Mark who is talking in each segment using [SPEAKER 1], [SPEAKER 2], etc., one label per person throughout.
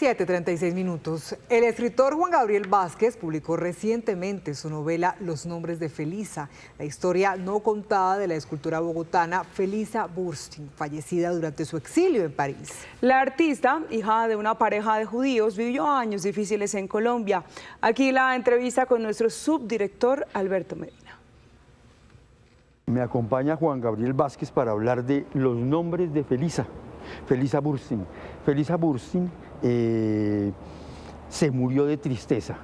[SPEAKER 1] 7:36. El escritor Juan Gabriel Vázquez publicó recientemente su novela Los nombres de Felisa, la historia no contada de la escultora bogotana Felisa Burstyn, fallecida durante su exilio en París.
[SPEAKER 2] La artista, hija de una pareja de judíos, vivió años difíciles en Colombia. Aquí la entrevista con nuestro subdirector Alberto Medina.
[SPEAKER 3] Me acompaña Juan Gabriel Vázquez para hablar de Los nombres de Felisa, Felisa Burstyn. Felisa Burstyn se murió de tristeza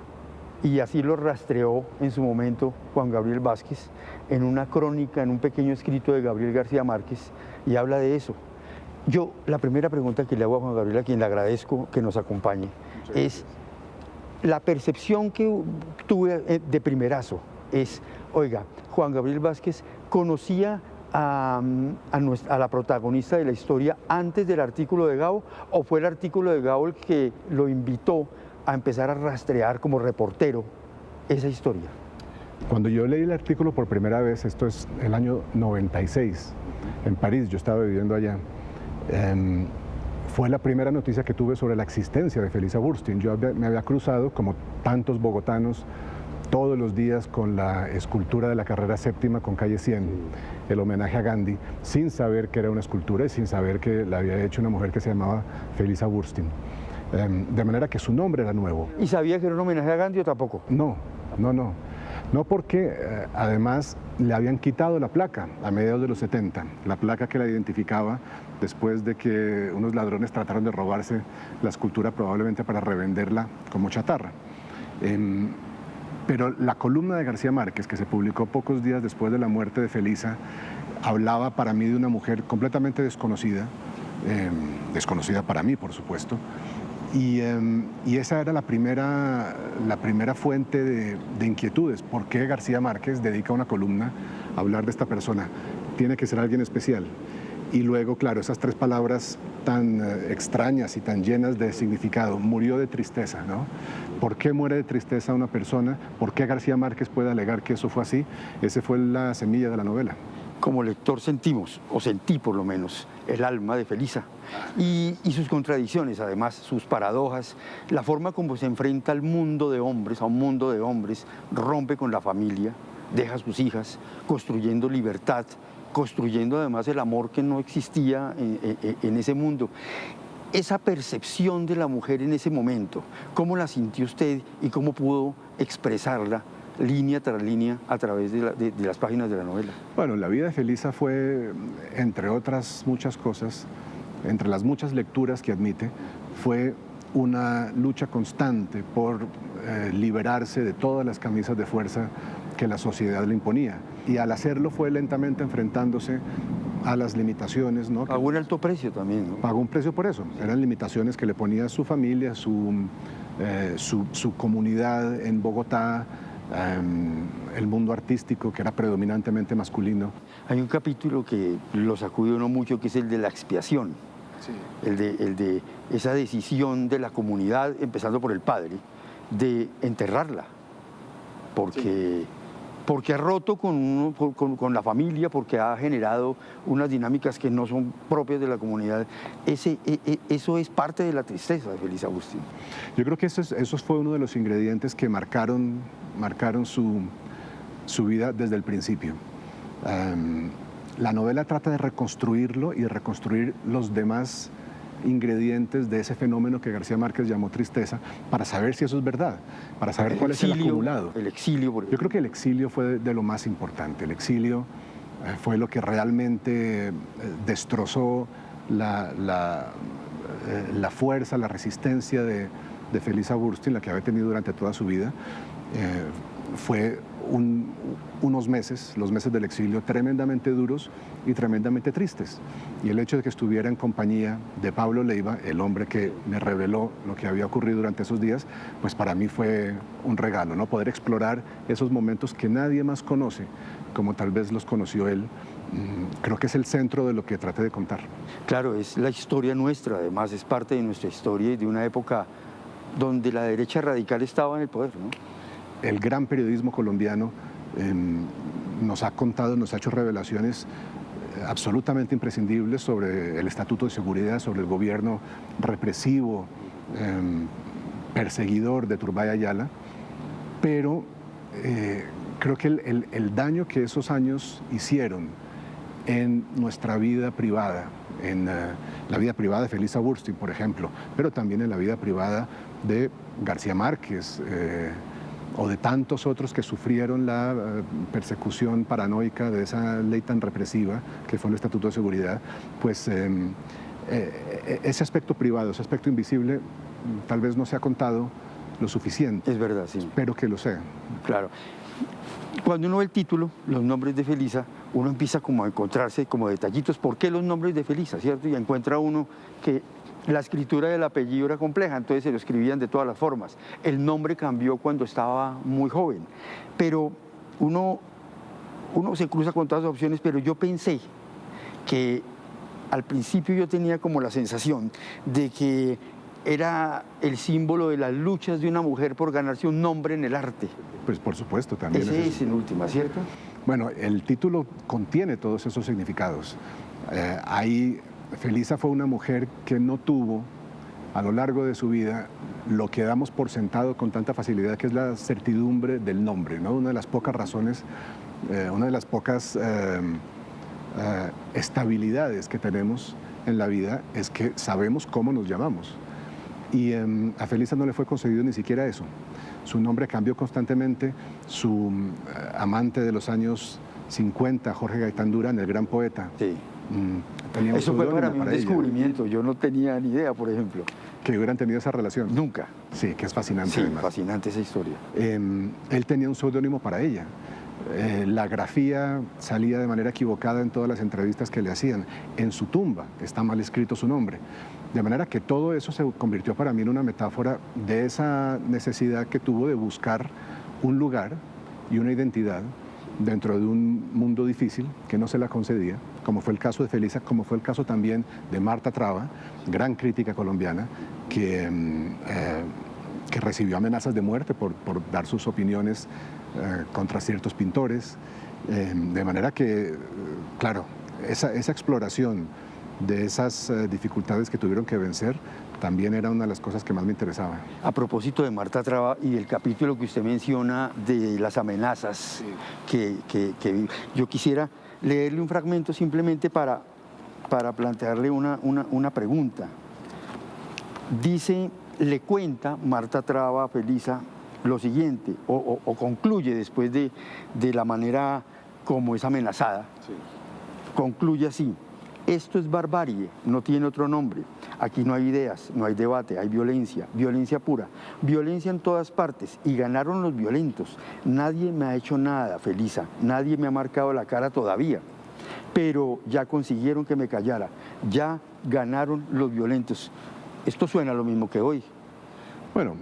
[SPEAKER 3] y así lo rastreó en su momento Juan Gabriel Vázquez en una crónica, en un pequeño escrito de Gabriel García Márquez, y habla de eso. Yo, la primera pregunta que le hago a Juan Gabriel, a quien le agradezco que nos acompañe, es la percepción que tuve de primerazo, es, oiga, Juan Gabriel Vázquez conocía a la protagonista de la historia antes del artículo de Gabo, o fue el artículo de Gabo el que lo invitó a empezar a rastrear como reportero esa historia.
[SPEAKER 4] Cuando yo leí el artículo por primera vez, esto es el año 96, en París, yo estaba viviendo allá, fue la primera noticia que tuve sobre la existencia de Felisa Burstyn. Yo me había cruzado, como tantos bogotanos, todos los días con la escultura de la carrera séptima con calle 100, el homenaje a Gandhi, sin saber que era una escultura y sin saber que la había hecho una mujer que se llamaba Felisa Burstyn. De manera que su nombre era nuevo.
[SPEAKER 3] ¿Y sabía que era un homenaje a Gandhi o tampoco?
[SPEAKER 4] No porque además le habían quitado la placa a mediados de los 70, la placa que la identificaba después de que unos ladrones trataron de robarse la escultura probablemente para revenderla como chatarra. Pero la columna de García Márquez, que se publicó pocos días después de la muerte de Felisa, hablaba para mí de una mujer completamente desconocida, desconocida para mí, por supuesto, y esa era la primera fuente de inquietudes. ¿Por qué García Márquez dedica una columna a hablar de esta persona? Tiene que ser alguien especial. Y luego, claro, esas tres palabras tan extrañas y tan llenas de significado, murió de tristeza, ¿no? ¿Por qué muere de tristeza una persona? ¿Por qué García Márquez puede alegar que eso fue así? Esa fue la semilla de la novela.
[SPEAKER 3] Como lector sentimos, o sentí por lo menos, el alma de Felisa y sus contradicciones, además, sus paradojas, la forma como se enfrenta al mundo de hombres, a un mundo de hombres, rompe con la familia, deja a sus hijas, construyendo libertad, construyendo además el amor que no existía en ese mundo. Esa percepción de la mujer en ese momento, ¿cómo la sintió usted y cómo pudo expresarla línea tras línea a través de las páginas de la novela?
[SPEAKER 4] Bueno, la vida de Felisa fue, entre otras muchas cosas, entre las muchas lecturas que admite, fue una lucha constante por liberarse de todas las camisas de fuerza que la sociedad le imponía. Y al hacerlo fue lentamente enfrentándose a las limitaciones, ¿no?
[SPEAKER 3] Pagó un alto precio también, ¿no?
[SPEAKER 4] Pagó un precio por eso. Eran limitaciones que le ponía su familia, su comunidad en Bogotá, el mundo artístico, que era predominantemente masculino.
[SPEAKER 3] Hay un capítulo que lo sacude uno mucho, que es el de la expiación. Sí. El de esa decisión de la comunidad, empezando por el padre, de enterrarla. Porque ha roto con la familia, porque ha generado unas dinámicas que no son propias de la comunidad. Eso es parte de la tristeza de Felisa Burstyn.
[SPEAKER 4] Yo creo que eso fue uno de los ingredientes que marcaron su vida desde el principio. La novela trata de reconstruirlo y de reconstruir los demás ingredientes de ese fenómeno que García Márquez llamó tristeza, para saber si eso es verdad, para saber cuál es el acumulado.
[SPEAKER 3] El exilio, por ejemplo.
[SPEAKER 4] Yo creo que el exilio fue de lo más importante. El exilio fue lo que realmente destrozó la fuerza, la resistencia de Felisa Burstyn, la que había tenido durante toda su vida. Fue unos meses, los meses del exilio, tremendamente duros y tremendamente tristes. Y el hecho de que estuviera en compañía de Pablo Leiva, el hombre que me reveló lo que había ocurrido durante esos días, pues para mí fue un regalo, ¿no? Poder explorar esos momentos que nadie más conoce, como tal vez los conoció él. Creo que es el centro de lo que traté de contar.
[SPEAKER 3] Claro, es la historia nuestra, además es parte de nuestra historia y de una época donde la derecha radical estaba en el poder, ¿no?
[SPEAKER 4] El gran periodismo colombiano nos ha contado, nos ha hecho revelaciones absolutamente imprescindibles sobre el estatuto de seguridad, sobre el gobierno represivo perseguidor de Turbay Ayala, pero creo que el daño que esos años hicieron en nuestra vida privada, en la vida privada de Felisa Burstyn, por ejemplo, pero también en la vida privada de García Márquez, o de tantos otros que sufrieron la persecución paranoica de esa ley tan represiva que fue el Estatuto de Seguridad, pues ese aspecto privado, ese aspecto invisible, tal vez no se ha contado lo suficiente.
[SPEAKER 3] Es verdad, sí.
[SPEAKER 4] Espero que lo sea.
[SPEAKER 3] Claro. Cuando uno ve el título, Los nombres de Felisa, uno empieza como a encontrarse como detallitos. ¿Por qué los nombres de Felisa, cierto? Y encuentra uno que la escritura del apellido era compleja, entonces se lo escribían de todas las formas. El nombre cambió cuando estaba muy joven, pero uno se cruza con todas las opciones, pero yo pensé que al principio yo tenía como la sensación de que era el símbolo de las luchas de una mujer por ganarse un nombre en el arte.
[SPEAKER 4] Pues por supuesto, también.
[SPEAKER 3] Ese es en última, ¿cierto?
[SPEAKER 4] Bueno, el título contiene todos esos significados. Felisa fue una mujer que no tuvo a lo largo de su vida lo que damos por sentado con tanta facilidad, que es la certidumbre del nombre, ¿no? Una de las pocas razones, una de las pocas estabilidades que tenemos en la vida es que sabemos cómo nos llamamos. Y a Felisa no le fue concedido ni siquiera eso. Su nombre cambió constantemente. Su amante de los años 50, Jorge Gaitán Durán, el gran poeta,
[SPEAKER 3] sí.
[SPEAKER 4] Tenía un
[SPEAKER 3] eso fue para mí un descubrimiento. Yo no tenía ni idea, por ejemplo.
[SPEAKER 4] Que hubieran tenido esa relación.
[SPEAKER 3] Nunca.
[SPEAKER 4] Sí, que es fascinante.
[SPEAKER 3] Sí,
[SPEAKER 4] además.
[SPEAKER 3] fascinante esa historia.
[SPEAKER 4] Él tenía un seudónimo para ella. La grafía salía de manera equivocada en todas las entrevistas que le hacían. En su tumba está mal escrito su nombre. De manera que todo eso se convirtió para mí en una metáfora de esa necesidad que tuvo de buscar un lugar y una identidad dentro de un mundo difícil que no se la concedía, como fue el caso de Felisa, como fue el caso también de Marta Traba, gran crítica colombiana, que recibió amenazas de muerte por dar sus opiniones contra ciertos pintores, de manera que, claro, esa exploración de esas dificultades que tuvieron que vencer también era una de las cosas que más me interesaba.
[SPEAKER 3] A propósito de Marta Traba y del capítulo que usted menciona de las amenazas, sí, que yo quisiera leerle un fragmento simplemente para plantearle una pregunta. Dice, le cuenta Marta Traba a Felisa lo siguiente, o concluye después de la manera como es amenazada, sí. Concluye así: esto es barbarie, no tiene otro nombre. Aquí no hay ideas, no hay debate, hay violencia, violencia pura, violencia en todas partes, y ganaron los violentos. Nadie me ha hecho nada, Felisa, nadie me ha marcado la cara todavía, pero ya consiguieron que me callara, ya ganaron los violentos. Esto suena lo mismo que hoy.
[SPEAKER 4] Bueno,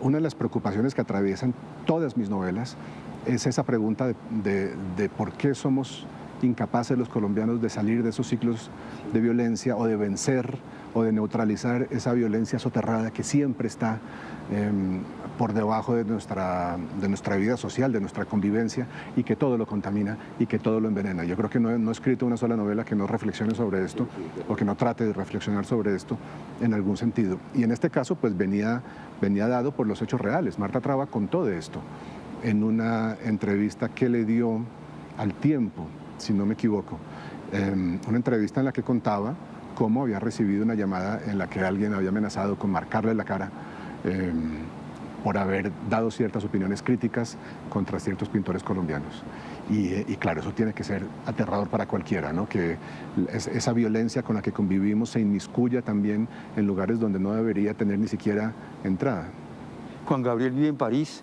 [SPEAKER 4] una de las preocupaciones que atraviesan todas mis novelas es esa pregunta de por qué somos incapaces los colombianos de salir de esos ciclos de violencia, o de vencer o de neutralizar esa violencia soterrada que siempre está por debajo de nuestra vida social, de nuestra convivencia, y que todo lo contamina y que todo lo envenena. Yo creo que no he escrito una sola novela que no reflexione sobre esto, o que no trate de reflexionar sobre esto en algún sentido. Y en este caso pues venía dado por los hechos reales. Marta Traba contó de esto en una entrevista que le dio al Tiempo, si no me equivoco, una entrevista en la que contaba cómo había recibido una llamada en la que alguien había amenazado con marcarle la cara por haber dado ciertas opiniones críticas contra ciertos pintores colombianos. Y claro, eso tiene que ser aterrador para cualquiera, ¿no? Que esa violencia con la que convivimos se inmiscuya también en lugares donde no debería tener ni siquiera entrada.
[SPEAKER 3] Juan Gabriel vive en París,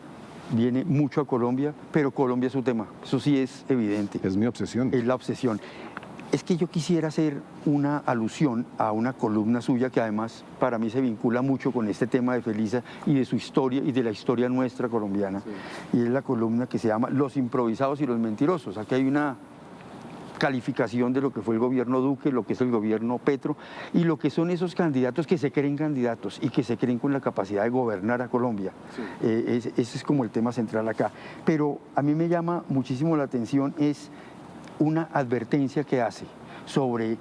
[SPEAKER 3] viene mucho a Colombia, pero Colombia es su tema, eso sí es evidente.
[SPEAKER 4] Es mi obsesión.
[SPEAKER 3] Es la obsesión. Es que yo quisiera hacer una alusión a una columna suya que además para mí se vincula mucho con este tema de Felisa y de su historia y de la historia nuestra colombiana. Sí. Y es la columna que se llama Los improvisados y los mentirosos. Aquí hay una calificación de lo que fue el gobierno Duque, lo que es el gobierno Petro y lo que son esos candidatos que se creen candidatos y que se creen con la capacidad de gobernar a Colombia. Sí. Ese es como el tema central acá. Pero a mí me llama muchísimo la atención es una advertencia que hace sobre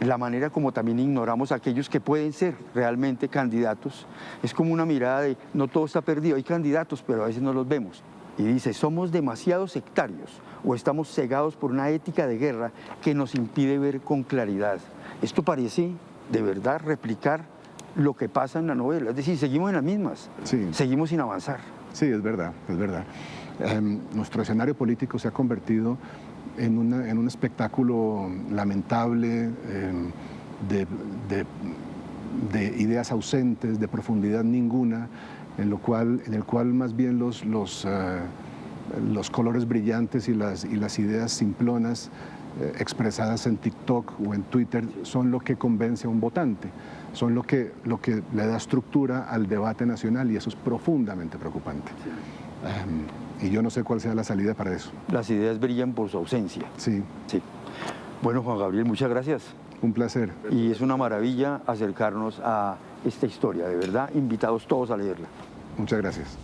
[SPEAKER 3] la manera como también ignoramos a aquellos que pueden ser realmente candidatos. Es como una mirada de no todo está perdido, hay candidatos, pero a veces no los vemos. Y dice, somos demasiado sectarios o estamos cegados por una ética de guerra que nos impide ver con claridad. Esto parece de verdad replicar lo que pasa en la novela, es decir, seguimos en las mismas,
[SPEAKER 4] Sí.
[SPEAKER 3] seguimos sin avanzar.
[SPEAKER 4] Sí, es verdad, es verdad. Nuestro escenario político se ha convertido en un espectáculo lamentable de ideas ausentes, de profundidad ninguna, en el cual más bien los colores brillantes y las ideas simplonas expresadas en TikTok o en Twitter son lo que convence a un votante, son lo que le da estructura al debate nacional, y eso es profundamente preocupante. Y yo no sé cuál sea la salida para eso.
[SPEAKER 3] Las ideas brillan por su ausencia.
[SPEAKER 4] Sí,
[SPEAKER 3] Sí. Bueno, Juan Gabriel, muchas gracias.
[SPEAKER 4] un placer.
[SPEAKER 3] Y es una maravilla acercarnos a esta historia, de verdad, invitados todos a leerla.
[SPEAKER 4] Muchas gracias.